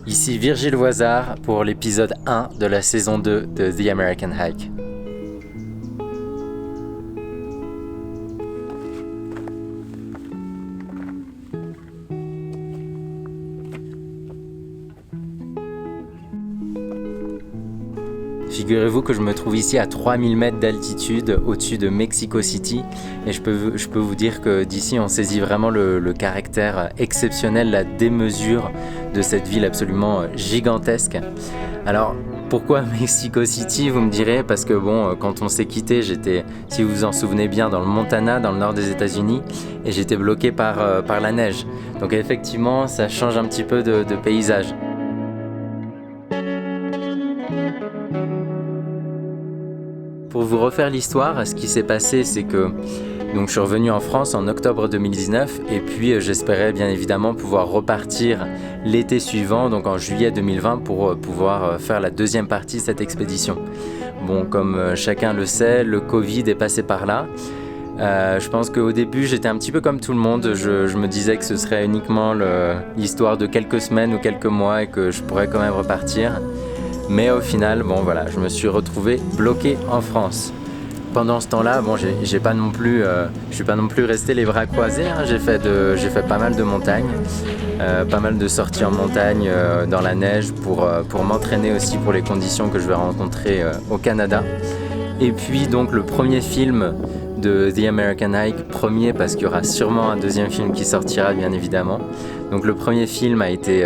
Ici Virgile Voisard pour l'épisode 1 de la saison 2 de The American Hike. Figurez-vous que je me trouve ici à 3000 mètres d'altitude au-dessus de Mexico City et je peux vous dire que d'ici on saisit vraiment le caractère exceptionnel, la démesure de cette ville absolument gigantesque. Alors pourquoi Mexico City, vous me direz? Parce que bon, quand on s'est quitté, j'étais, si vous vous en souvenez bien, dans le Montana, dans le nord des États-Unis, et j'étais bloqué par la neige. Donc effectivement, ça change un petit peu de paysage. Pour vous refaire l'histoire, ce qui s'est passé, c'est que donc, je suis revenu en France en octobre 2019 et puis j'espérais bien évidemment pouvoir repartir l'été suivant, donc en juillet 2020, pour pouvoir faire la deuxième partie de cette expédition. Bon, comme chacun le sait, le Covid est passé par là. Je pense qu'au début, j'étais un petit peu comme tout le monde. Je me disais que ce serait uniquement l'histoire de quelques semaines ou quelques mois et que je pourrais quand même repartir. Mais au final, bon voilà, je me suis retrouvé bloqué en France. Pendant ce temps-là, bon, je suis pas non plus resté les bras croisés. Hein. J'ai fait pas mal de montagnes, pas mal de sorties en montagne dans la neige pour m'entraîner aussi pour les conditions que je vais rencontrer au Canada. Et puis donc le premier film de The American Hike, premier parce qu'il y aura sûrement un deuxième film qui sortira bien évidemment. Donc le premier film a été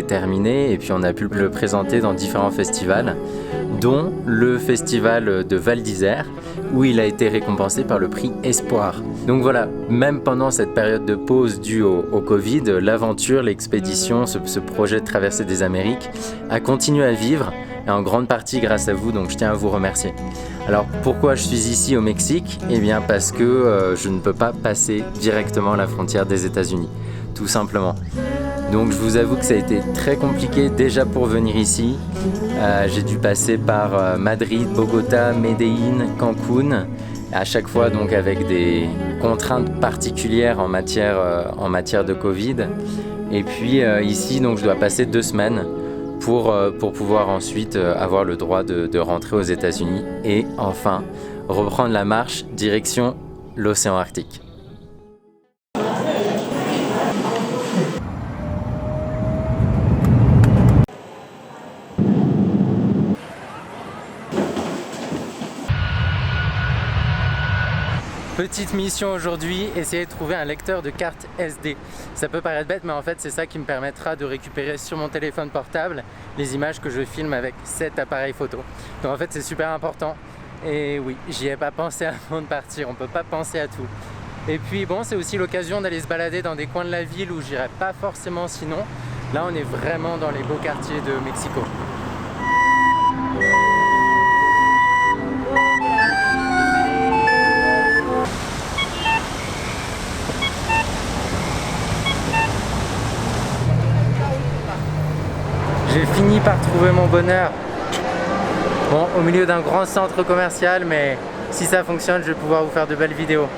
terminé et puis on a pu le présenter dans différents festivals, dont le festival de Val d'Isère où il a été récompensé par le prix Espoir. Donc voilà, même pendant cette période de pause due au Covid, l'aventure, l'expédition, ce projet de traversée des Amériques a continué à vivre et en grande partie grâce à vous, donc je tiens à vous remercier. Alors pourquoi je suis ici au Mexique? Eh bien parce que je ne peux pas passer directement la frontière des États-Unis, tout simplement. Donc je vous avoue que ça a été très compliqué déjà pour venir ici. J'ai dû passer par Madrid, Bogota, Medellín, Cancún, à chaque fois donc avec des contraintes particulières en matière de Covid. Et puis ici donc je dois passer 2 semaines pour pouvoir ensuite avoir le droit de rentrer aux États-Unis et enfin reprendre la marche direction l'océan Arctique. Petite mission aujourd'hui, essayer de trouver un lecteur de carte SD. Ça peut paraître bête, mais en fait c'est ça qui me permettra de récupérer sur mon téléphone portable les images que je filme avec cet appareil photo. Donc en fait c'est super important. Et oui, j'y ai pas pensé avant de partir, on peut pas penser à tout. Et puis bon, c'est aussi l'occasion d'aller se balader dans des coins de la ville où j'irais pas forcément sinon. Là on est vraiment dans les beaux quartiers de Mexico. J'ai fini par trouver mon bonheur. Bon, au milieu d'un grand centre commercial, mais si ça fonctionne, je vais pouvoir vous faire de belles vidéos.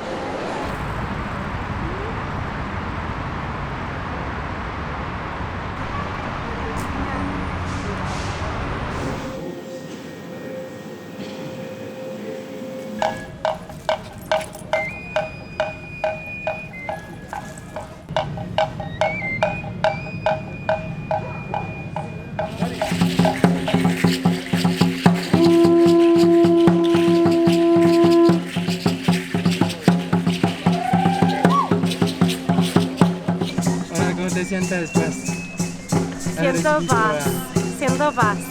Siento paz,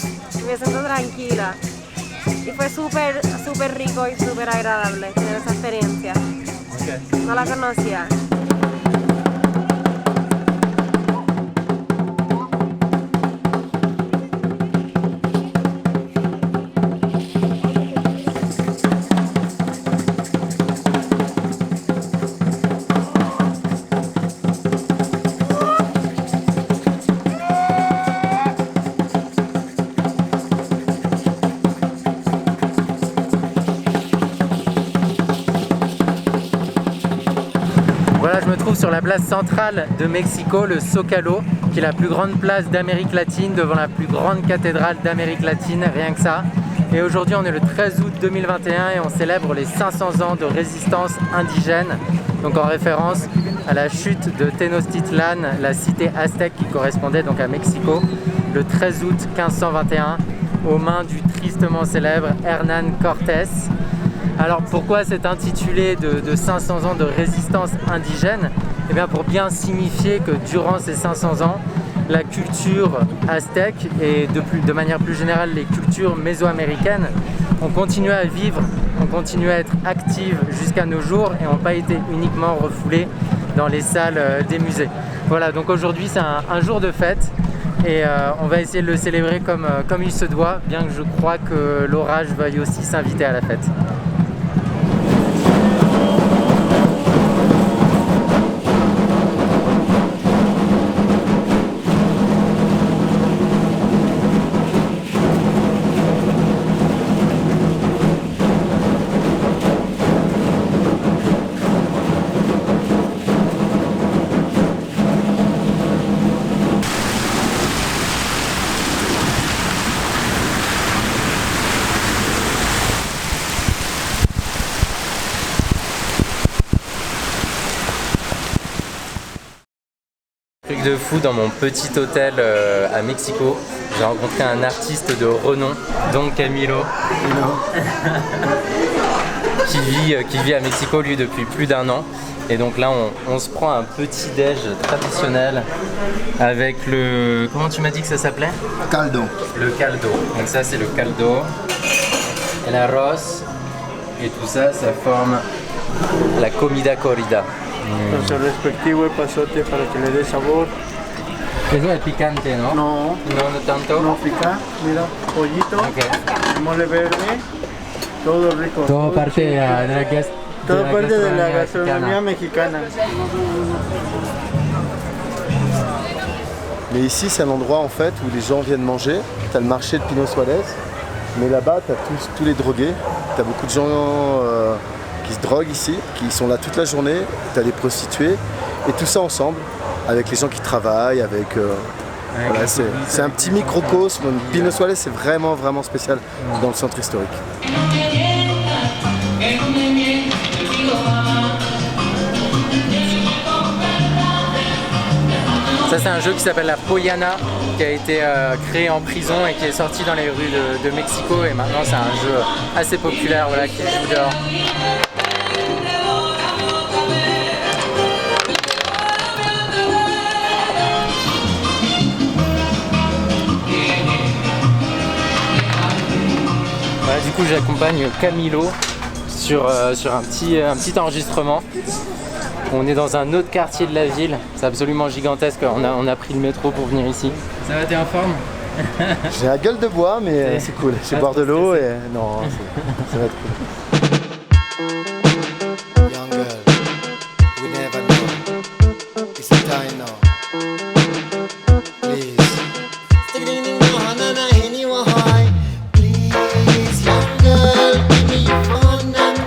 me siento tranquila y fue súper rico y súper agradable tener esa experiencia. Okay. No la conocía. sur la place centrale de Mexico, le Zócalo, qui est la plus grande place d'Amérique latine, devant la plus grande cathédrale d'Amérique latine, rien que ça. Et aujourd'hui, on est le 13 août 2021 et on célèbre les 500 ans de résistance indigène, donc en référence à la chute de Tenochtitlan, la cité aztèque qui correspondait donc à Mexico, le 13 août 1521, aux mains du tristement célèbre Hernán Cortés. Alors pourquoi c'est intitulé de 500 ans de résistance indigène? Eh bien pour bien signifier que durant ces 500 ans, la culture aztèque et de manière plus générale les cultures mésoaméricaines ont continué à vivre, ont continué à être actives jusqu'à nos jours et n'ont pas été uniquement refoulées dans les salles des musées. Voilà, donc aujourd'hui c'est un jour de fête et on va essayer de le célébrer comme il se doit, bien que je crois que l'orage veuille aussi s'inviter à la fête. Truc de fou, dans mon petit hôtel à Mexico, j'ai rencontré un artiste de renom, Don Camilo, qui vit à Mexico lui depuis plus d'1 an. Et donc là on se prend un petit déj traditionnel avec le... Comment tu m'as dit que ça s'appelait? Caldo. Le caldo. Donc ça c'est le caldo, el arroz, et tout ça, ça forme la comida corrida. Entonces el respectivo epazote para que le dé sabor. Eso es picante, ¿no? No, No tanto. no pica, mira, pollito, Ok. mole verde, todo rico. Todo parte de la Todo parte de la gastronomía mexicana. Mais ici, c'est un endroit en fait où les gens viennent manger. Tu as le marché de Pino Suárez, mais là-bas, tu as tous les drogués. Tu as beaucoup de gens qui se droguent ici, qui sont là toute la journée. Tu as les prostituées, et tout ça ensemble, avec les gens qui travaillent, avec... voilà, c'est un petit microcosme. Pino Suárez, c'est vraiment, vraiment spécial dans le centre historique. Ça c'est un jeu qui s'appelle la Pollana, qui a été créé en prison et qui est sorti dans les rues de Mexico, et maintenant c'est un jeu assez populaire, voilà, qui joue dehors. Voilà, du coup j'accompagne Camilo sur un petit enregistrement. On est dans un autre quartier de la ville, c'est absolument gigantesque, on a pris le métro pour venir ici. Ça va, t'es en forme? J'ai la gueule de bois, mais c'est cool. Je vais boire de l'eau et... Non, ça va être cool. Young girl, we never know. It's time now. Please. Please, young girl, give me your phone number.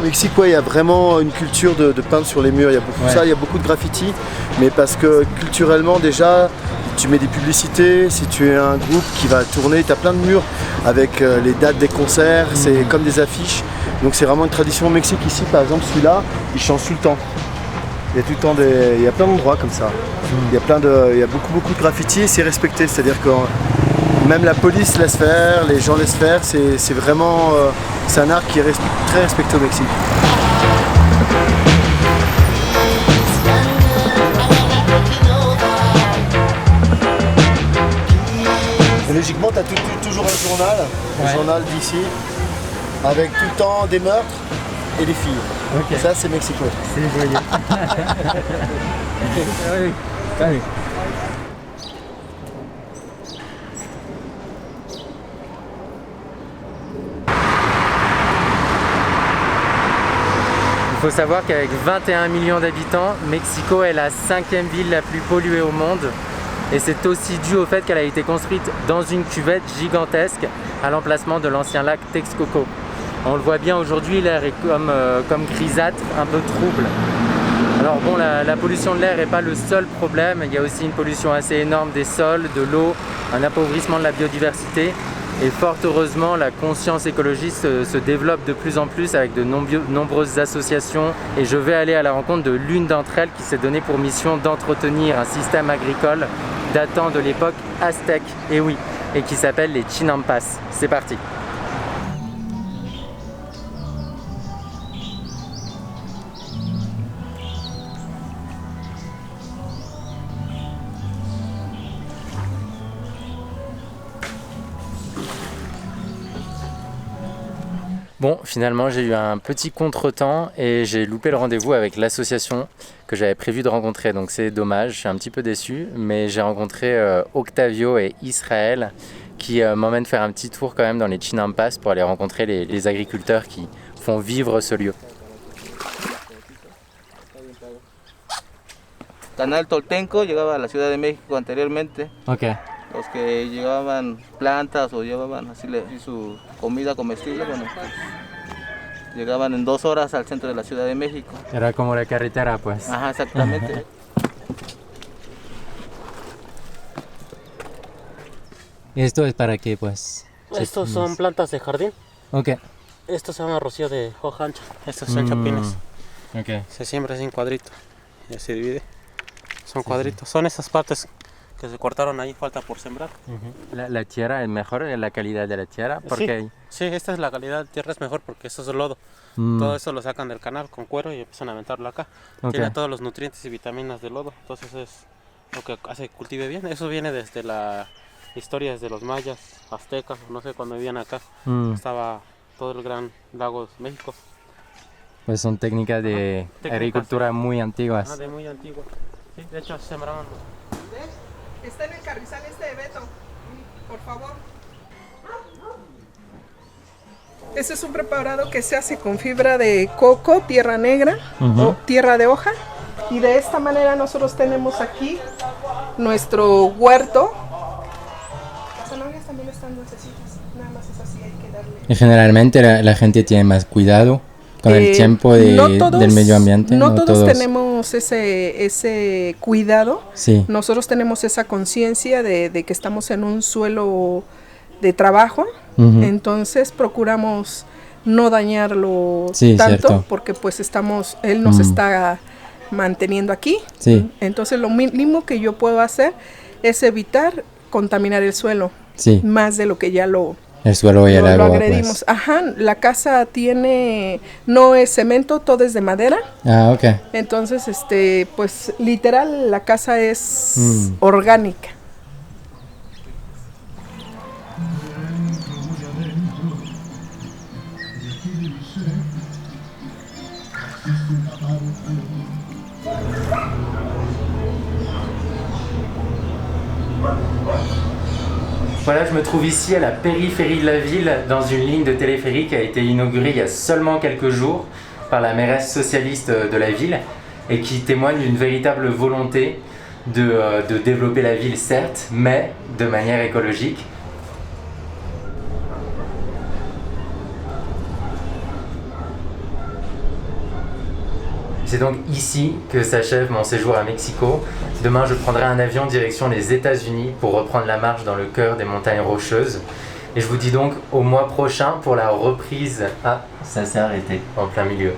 Mexico, il y a vraiment une culture de peindre sur les murs, il y a beaucoup de ça, il y a beaucoup de graffiti, mais parce que culturellement déjà, tu mets des publicités, si tu es un groupe qui va tourner, tu as plein de murs avec les dates des concerts, c'est comme des affiches, donc c'est vraiment une tradition au Mexique. Ici par exemple, celui-là, il change tout le temps. Il y a tout le temps il y a plein d'endroits comme ça. Il y a beaucoup de graffiti et c'est respecté, c'est-à-dire que Même la police laisse faire, les gens laissent faire, c'est vraiment c'est un art qui est très respecté au Mexique. Et logiquement, tu as toujours un journal d'ici, avec tout le temps des meurtres et des filles. Ok. Ça, c'est Mexico. C'est joyeux. Oui, allez. Il faut savoir qu'avec 21 millions d'habitants, Mexico est la 5e ville la plus polluée au monde. Et c'est aussi dû au fait qu'elle a été construite dans une cuvette gigantesque à l'emplacement de l'ancien lac Texcoco. On le voit bien aujourd'hui, l'air est comme grisâtre, un peu trouble. Alors bon, la pollution de l'air n'est pas le seul problème, il y a aussi une pollution assez énorme des sols, de l'eau, un appauvrissement de la biodiversité. Et fort heureusement, la conscience écologiste se développe de plus en plus avec de nombreuses associations. Et je vais aller à la rencontre de l'une d'entre elles qui s'est donnée pour mission d'entretenir un système agricole datant de l'époque aztèque, et oui, et qui s'appelle les Chinampas. C'est parti! Bon, finalement j'ai eu un petit contretemps et j'ai loupé le rendez-vous avec l'association que j'avais prévu de rencontrer, donc c'est dommage, je suis un petit peu déçu, mais j'ai rencontré Octavio et Israël qui m'emmènent faire un petit tour quand même dans les Chinampas pour aller rencontrer les agriculteurs qui font vivre ce lieu. Canal Toltenco llegaba a la Ciudad de México anteriormente. Ok. Los que llevaban plantas o llevaban así su comida comestible, bueno, pues, llegaban en 2 horas al centro de la Ciudad de México. Era como la carretera, pues. Ajá, exactamente. ¿Esto es para qué, pues? Estos son plantas de jardín. Ok. Estos se llama rocío de hoja ancha. Estos son chapines. Ok. Se siembra así en cuadrito. Ya se divide. Son cuadritos. Son esas partes que se cortaron ahí, falta por sembrar. La tierra es mejor, la calidad de la tierra, porque Sí, esta es la calidad de tierra, es mejor porque esto es lodo. Todo eso lo sacan del canal con cuero y empiezan a aventarlo acá. Tiene todos los nutrientes y vitaminas del lodo, entonces es lo que hace que cultive bien. Eso viene desde la historia, desde los mayas, aztecas, no sé, cuando vivían acá. Estaba todo el gran lago de México. pues son técnicas de agricultura muy antiguas. De muy antiguo. Sí, de hecho sembraban. Está en el carrizal este de Beto, por favor. Este es un preparado que se hace con fibra de coco, tierra negra o tierra de hoja. Y de esta manera nosotros tenemos aquí nuestro huerto. Las zanahorias también están dulcecitas, nada más es así, hay que darle. Y generalmente la gente tiene más cuidado con el tiempo del medio ambiente. No todos tenemos ese cuidado. Sí. Nosotros tenemos esa conciencia de que estamos en un suelo de trabajo. Entonces procuramos no dañarlo tanto, cierto. Porque pues él nos está manteniendo aquí. Sí. Entonces lo mínimo que yo puedo hacer es evitar contaminar el suelo. Sí. Más de lo que ya el suelo y el agua, lo agredimos. Pues. Ajá, la casa no es cemento, todo es de madera. Ah, ok. Entonces, pues literal la casa es orgánica. Voilà, je me trouve ici à la périphérie de la ville, dans une ligne de téléphérique qui a été inaugurée il y a seulement quelques jours par la mairesse socialiste de la ville et qui témoigne d'une véritable volonté de développer la ville, certes, mais de manière écologique. C'est donc ici que s'achève mon séjour à Mexico. Demain, je prendrai un avion direction les États-Unis pour reprendre la marche dans le cœur des montagnes rocheuses. Et je vous dis donc au mois prochain pour la reprise... Ah, ça s'est arrêté en plein milieu.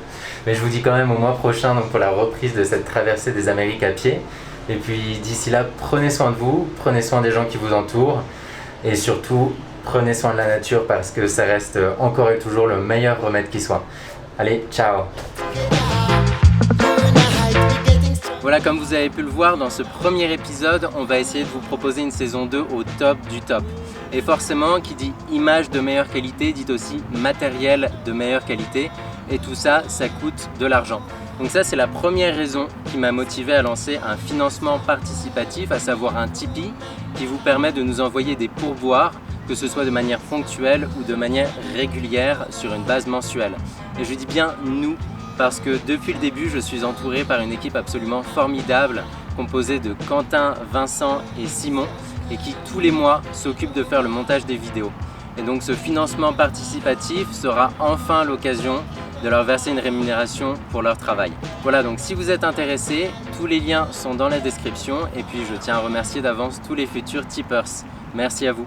Mais je vous dis quand même au mois prochain donc pour la reprise de cette traversée des Amériques à pied. Et puis d'ici là, prenez soin de vous, prenez soin des gens qui vous entourent. Et surtout, prenez soin de la nature parce que ça reste encore et toujours le meilleur remède qui soit. Allez, ciao! Voilà, comme vous avez pu le voir, dans ce premier épisode, on va essayer de vous proposer une saison 2 au top du top. Et forcément, qui dit image de meilleure qualité, dit aussi matériel de meilleure qualité. Et tout ça, ça coûte de l'argent. Donc ça, c'est la première raison qui m'a motivé à lancer un financement participatif, à savoir un Tipeee, qui vous permet de nous envoyer des pourboires, que ce soit de manière ponctuelle ou de manière régulière sur une base mensuelle. Et je dis bien nous, parce que depuis le début, je suis entouré par une équipe absolument formidable, composée de Quentin, Vincent et Simon, et qui tous les mois s'occupe de faire le montage des vidéos. Et donc ce financement participatif sera enfin l'occasion de leur verser une rémunération pour leur travail. Voilà, donc si vous êtes intéressés, tous les liens sont dans la description, et puis je tiens à remercier d'avance tous les futurs tipeurs. Merci à vous.